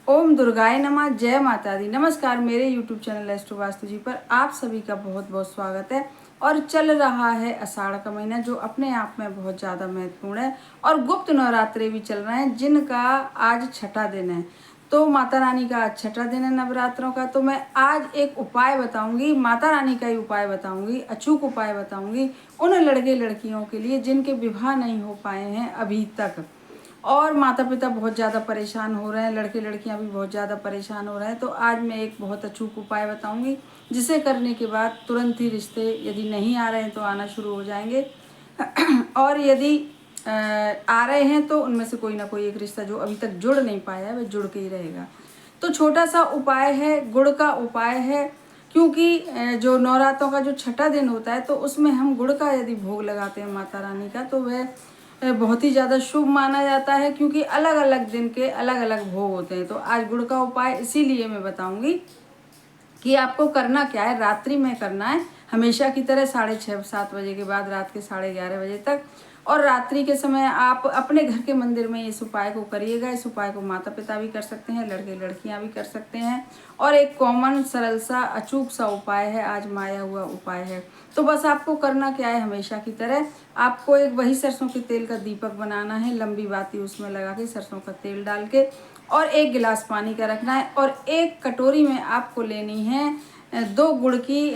ओम दुर्गाय नमः। जय माता दी। नमस्कार, मेरे YouTube चैनल एस्ट्रो वास्तु जी पर आप सभी का बहुत बहुत स्वागत है। और चल रहा है आषाढ़ का महीना, जो अपने आप में बहुत ज़्यादा महत्वपूर्ण है। और गुप्त नवरात्रे भी चल रहे हैं, जिनका आज छठा दिन है। तो माता रानी का आज छठा दिन है नवरात्रों का। तो मैं आज एक उपाय बताऊंगी, माता रानी का ही उपाय बताऊंगी, अचूक उपाय बताऊंगी उन लड़के लड़कियों के लिए जिनके विवाह नहीं हो पाए हैं अभी तक, और माता पिता बहुत ज़्यादा परेशान हो रहे हैं, लड़के लड़कियां भी बहुत ज़्यादा परेशान हो रहे हैं। तो आज मैं एक बहुत अचूक उपाय बताऊंगी, जिसे करने के बाद तुरंत ही रिश्ते यदि नहीं आ रहे हैं तो आना शुरू हो जाएंगे और यदि आ रहे हैं तो उनमें से कोई ना कोई एक रिश्ता जो अभी तक जुड़ नहीं पाया है वह जुड़ के ही रहेगा। तो छोटा सा उपाय है, गुड़ का उपाय है। क्योंकि जो नवरात्रों का जो छठा दिन होता है तो उसमें हम गुड़ का यदि भोग लगाते हैं माता रानी का, तो वह बहुत ही ज़्यादा शुभ माना जाता है। क्योंकि अलग अलग दिन के अलग अलग भोग होते हैं। तो आज गुड़ का उपाय इसीलिए मैं बताऊंगी कि आपको करना क्या है। रात्रि में करना है, हमेशा की तरह 6:30-7 बजे के बाद रात के 11:30 बजे तक। और रात्रि के समय आप अपने घर के मंदिर में इस उपाय को करिएगा। इस उपाय को माता पिता भी कर सकते हैं, लड़के लड़कियां भी कर सकते हैं। और एक कॉमन सरल सा अचूक सा उपाय है, आज माया हुआ उपाय है। तो बस आपको करना क्या है, हमेशा की तरह आपको एक वही सरसों के तेल का दीपक बनाना है, लंबी बाती उसमें लगा के सरसों का तेल डाल के, और 1 गिलास पानी का रखना है। और एक कटोरी में आपको लेनी है 2 गुड़ की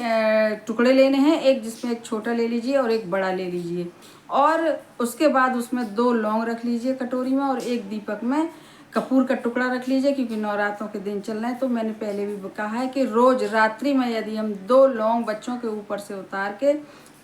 टुकड़े लेने हैं, एक जिसमें एक छोटा ले लीजिए और एक बड़ा ले लीजिए। और उसके बाद उसमें 2 लौंग रख लीजिए कटोरी में, और एक दीपक में कपूर का टुकड़ा रख लीजिए। क्योंकि नवरात्रों के दिन चल रहे हैं, तो मैंने पहले भी कहा है कि रोज रात्रि में यदि हम 2 लौंग बच्चों के ऊपर से उतार के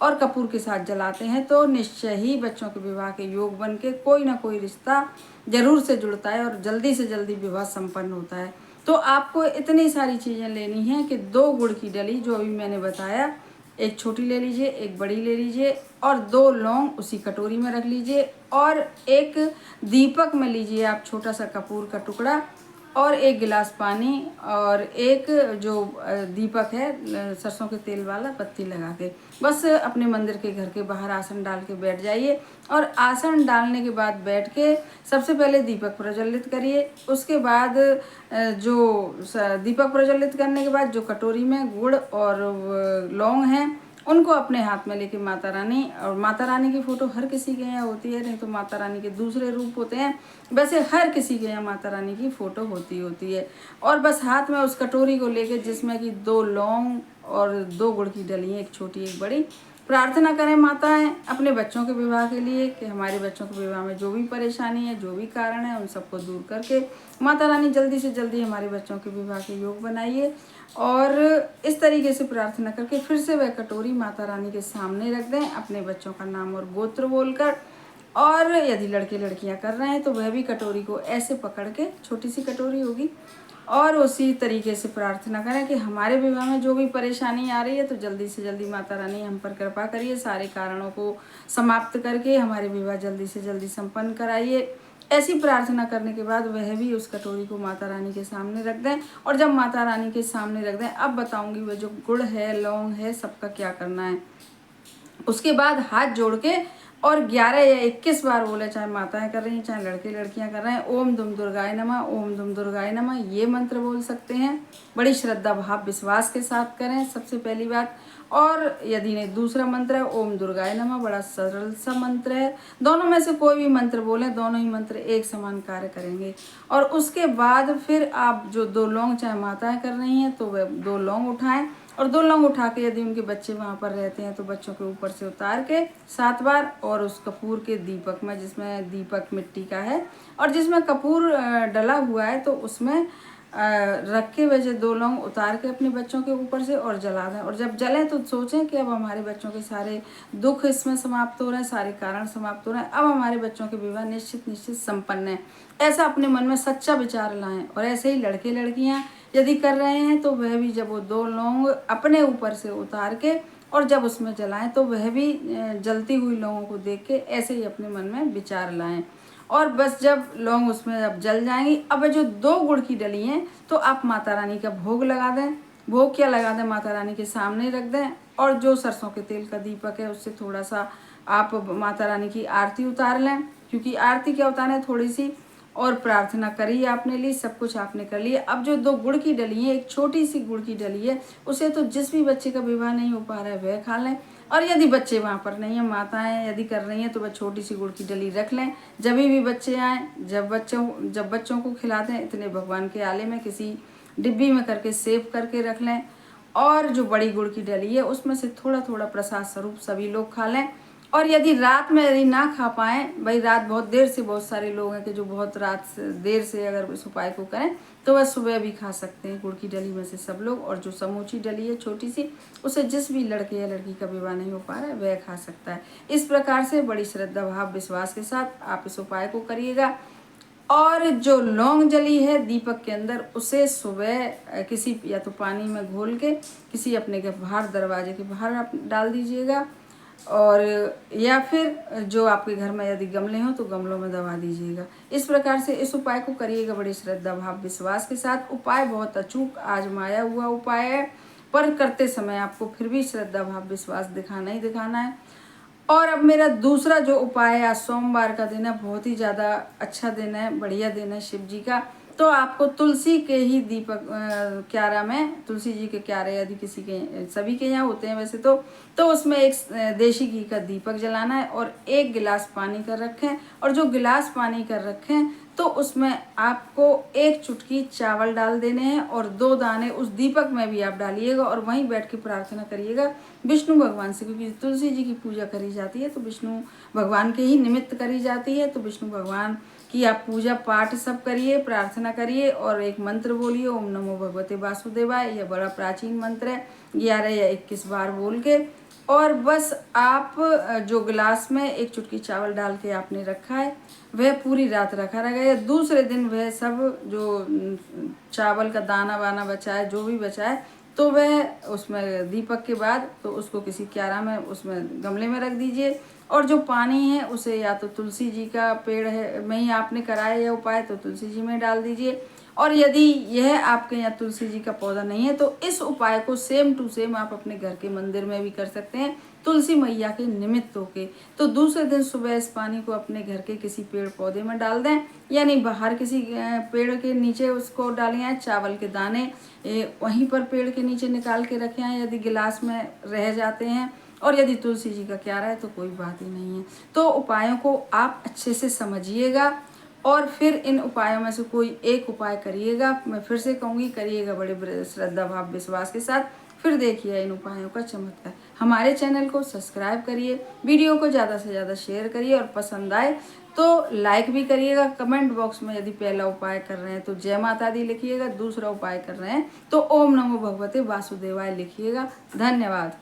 और कपूर के साथ जलाते हैं तो निश्चय ही बच्चों के विवाह के योग बन के कोई ना कोई रिश्ता जरूर से जुड़ता है और जल्दी से जल्दी विवाह संपन्न होता है। तो आपको इतनी सारी चीज़ें लेनी हैं कि 2 गुड़ की डली जो अभी मैंने बताया, एक छोटी ले लीजिए, एक बड़ी ले लीजिए, और 2 लौंग उसी कटोरी में रख लीजिए। और एक दीपक में लीजिए आप छोटा सा कपूर का टुकड़ा, और 1 गिलास पानी, और एक जो दीपक है सरसों के तेल वाला पत्ती लगा के, बस अपने मंदिर के घर के बाहर आसन डाल के बैठ जाइए। और आसन डालने के बाद बैठ के सबसे पहले दीपक प्रज्वलित करिए। उसके बाद जो दीपक प्रज्वलित करने के बाद जो कटोरी में गुड़ और लौंग हैं उनको अपने हाथ में लेके माता रानी, और माता रानी की फोटो हर किसी के यहाँ होती है, नहीं तो माता रानी के दूसरे रूप होते हैं, वैसे हर किसी के यहाँ माता रानी की फोटो होती है। और बस हाथ में उस कटोरी को लेके जिसमें कि 2 लौंग और 2 गुड़ की डली, एक छोटी एक बड़ी, प्रार्थना करें माताएं अपने बच्चों के विवाह के लिए कि हमारे बच्चों के विवाह में जो भी परेशानी है, जो भी कारण है, उन सबको दूर करके माता रानी जल्दी से जल्दी हमारे बच्चों के विवाह के योग बनाइए। और इस तरीके से प्रार्थना करके फिर से वह कटोरी माता रानी के सामने रख दें, अपने बच्चों का नाम और गोत्र बोलकर। और यदि लड़के लड़कियां कर रहे हैं तो वह भी कटोरी को ऐसे पकड़ के, छोटी सी कटोरी होगी, और उसी तरीके से प्रार्थना करें कि हमारे विवाह में जो भी परेशानी आ रही है तो जल्दी से जल्दी माता रानी हम पर कृपा करिए, सारे कारणों को समाप्त करके हमारे विवाह जल्दी से जल्दी संपन्न कराइए। ऐसी प्रार्थना करने के बाद वह भी उस कटोरी को माता रानी के सामने रख दें। और जब माता रानी के सामने रख दें, अब बताऊंगी वह जो गुड़ है, लौंग है, सबका क्या करना है। उसके बाद हाथ जोड़ के और 11 या 21 बार बोले, चाहे माताएं कर रही हैं चाहे लड़के लड़कियां कर रहे हैं, ओम दुम दुर्गाय नमः, ओम दुम दुर्गाय नमः, ये मंत्र बोल सकते हैं। बड़ी श्रद्धा भाव विश्वास के साथ करें, सबसे पहली बात। और यदि नहीं, दूसरा मंत्र है ओम दुर्गाय नमः, बड़ा सरल सा मंत्र है। दोनों में से कोई भी मंत्र बोले, दोनों ही मंत्र एक समान कार्य करेंगे। और उसके बाद फिर आप जो 2 लौंग, चाहे माताएं कर रही हैं तो वह 2 लौंग उठाएं, और 2 लौंग उठा के यदि उनके बच्चे वहाँ पर रहते हैं तो बच्चों के ऊपर से उतार के 7 बार, और उस कपूर के दीपक में, जिसमें दीपक मिट्टी का है और जिसमें कपूर डला हुआ है, तो उसमें रख के वैसे 2 लौंग उतार के अपने बच्चों के ऊपर से और जला दें। और जब जलें तो सोचें कि अब हमारे बच्चों के सारे दुख इसमें समाप्त हो रहे हैं, सारे कारण समाप्त हो रहे हैं, अब हमारे बच्चों के विवाह निश्चित निश्चित संपन्न है। ऐसा अपने मन में सच्चा विचार लाएं। और ऐसे ही लड़के लड़कियां यदि कर रहे हैं तो वह भी जब वो 2 लौंग अपने ऊपर से उतार के और जब उसमें जलाएं तो वह भी जलती हुई लौंगों को देख के ऐसे ही अपने मन में विचार लाएं। और बस जब लौंग उसमें अब जल जाएंगी, अब जो 2 गुड़ की डली हैं तो आप माता रानी का भोग लगा दें। भोग क्या लगा दें, माता रानी के सामने रख दें। और जो सरसों के तेल का दीपक है उससे थोड़ा सा आप माता रानी की आरती उतार लें। क्योंकि आरती क्या उतारें, थोड़ी सी और प्रार्थना करी आपने ली, सब कुछ आपने कर लिया। अब जो 2 गुड़ की डली है, एक छोटी सी गुड़ की डली है, उसे तो जिस भी बच्चे का विवाह नहीं हो पा रहा है वह खा लें, और यदि बच्चे वहाँ पर नहीं है, माताएं यदि कर रही हैं तो वह छोटी सी गुड़ की डली रख लें। जब भी बच्चे आएँ, जब बच्चों को खिलाते हैं, इतने भगवान के आले में किसी डिब्बी में करके सेव करके रख लें। और जो बड़ी गुड़ की डली है उसमें से थोड़ा थोड़ा प्रसाद स्वरूप सभी लोग खा लें। और यदि रात में यदि ना खा पाएँ, भाई रात बहुत देर से, बहुत सारे लोग हैं कि जो बहुत रात से देर से अगर इस उपाय को करें तो वह सुबह भी खा सकते हैं गुड़ की डली में से सब लोग। और जो समूची डली है छोटी सी, उसे जिस भी लड़के या लड़की का विवाह नहीं हो पा रहा है वह खा सकता है। इस प्रकार से बड़ी श्रद्धा भाव विश्वास के साथ आप इस उपाय को करिएगा। और जो लौंग जली है दीपक के अंदर, उसे सुबह किसी या तो पानी में घोल के किसी अपने के बाहर, दरवाजे के बाहर आप डाल दीजिएगा, और या फिर जो आपके घर में यदि गमले हों तो गमलों में दबा दीजिएगा। इस प्रकार से इस उपाय को करिएगा बड़ी श्रद्धा भाव विश्वास के साथ। उपाय बहुत अचूक आजमाया हुआ उपाय है, पर करते समय आपको फिर भी श्रद्धा भाव विश्वास दिखाना ही दिखाना है। और अब मेरा दूसरा जो उपाय है, आज सोमवार का दिन है, बहुत ही ज़्यादा अच्छा दिन है, बढ़िया दिन है शिव जी का। तो आपको तुलसी के ही दीपक क्यारा में, तुलसी जी के क्यारे यदि किसी के, सभी के यहाँ होते हैं वैसे तो उसमें एक देशी घी का दीपक जलाना है, और 1 गिलास पानी कर रखें। और जो गिलास पानी कर रखें तो उसमें आपको 1 चुटकी चावल डाल देने हैं, और 2 दाने उस दीपक में भी आप डालिएगा, और वहीं बैठ के प्रार्थना करिएगा विष्णु भगवान से, क्योंकि तुलसी जी की पूजा करी जाती है तो विष्णु भगवान के ही निमित्त करी जाती है। तो विष्णु भगवान की आप पूजा पाठ सब करिए, प्रार्थना करिए, और एक मंत्र बोलिए, ओम नमो भगवते वासुदेवाय। यह बड़ा प्राचीन मंत्र है, 11 या 21 बार बोल के। और बस आप जो गिलास में 1 चुटकी चावल डाल के आपने रखा है वह पूरी रात रखा रहेगा। दूसरे दिन वह सब जो चावल का दाना वाना बचा है, जो भी बचा है, तो वह उसमें दीपक के बाद तो उसको किसी क्यारा में, उसमें गमले में रख दीजिए। और जो पानी है उसे या तो तुलसी जी का पेड़ है में ही आपने कराया यह उपाय तो तुलसी जी में डाल दीजिए। और यदि यह आपके यहाँ तुलसी जी का पौधा नहीं है तो इस उपाय को सेम टू सेम आप अपने घर के मंदिर में भी कर सकते हैं, तुलसी मैया के निमित्त होके। तो दूसरे दिन सुबह इस पानी को अपने घर के किसी पेड़ पौधे में डाल दें, यानी बाहर किसी पेड़ के नीचे उसको डालें। चावल के दाने वहीं पर पेड़ के नीचे निकाल के रखें हैं, यदि गिलास में रह जाते हैं। और यदि तुलसी जी का क्यारा है तो कोई बात ही नहीं है। तो उपायों को आप अच्छे से समझिएगा, और फिर इन उपायों में से कोई एक उपाय करिएगा। मैं फिर से कहूँगी, करिएगा बड़े श्रद्धा भाव विश्वास के साथ, फिर देखिए इन उपायों का चमत्कार। हमारे चैनल को सब्सक्राइब करिए, वीडियो को ज़्यादा से ज़्यादा शेयर करिए, और पसंद आए तो लाइक भी करिएगा। कमेंट बॉक्स में यदि पहला उपाय कर रहे हैं तो जय माता दी लिखिएगा, दूसरा उपाय कर रहे हैं तो ओम नमो भगवते वासुदेवाय लिखिएगा। धन्यवाद।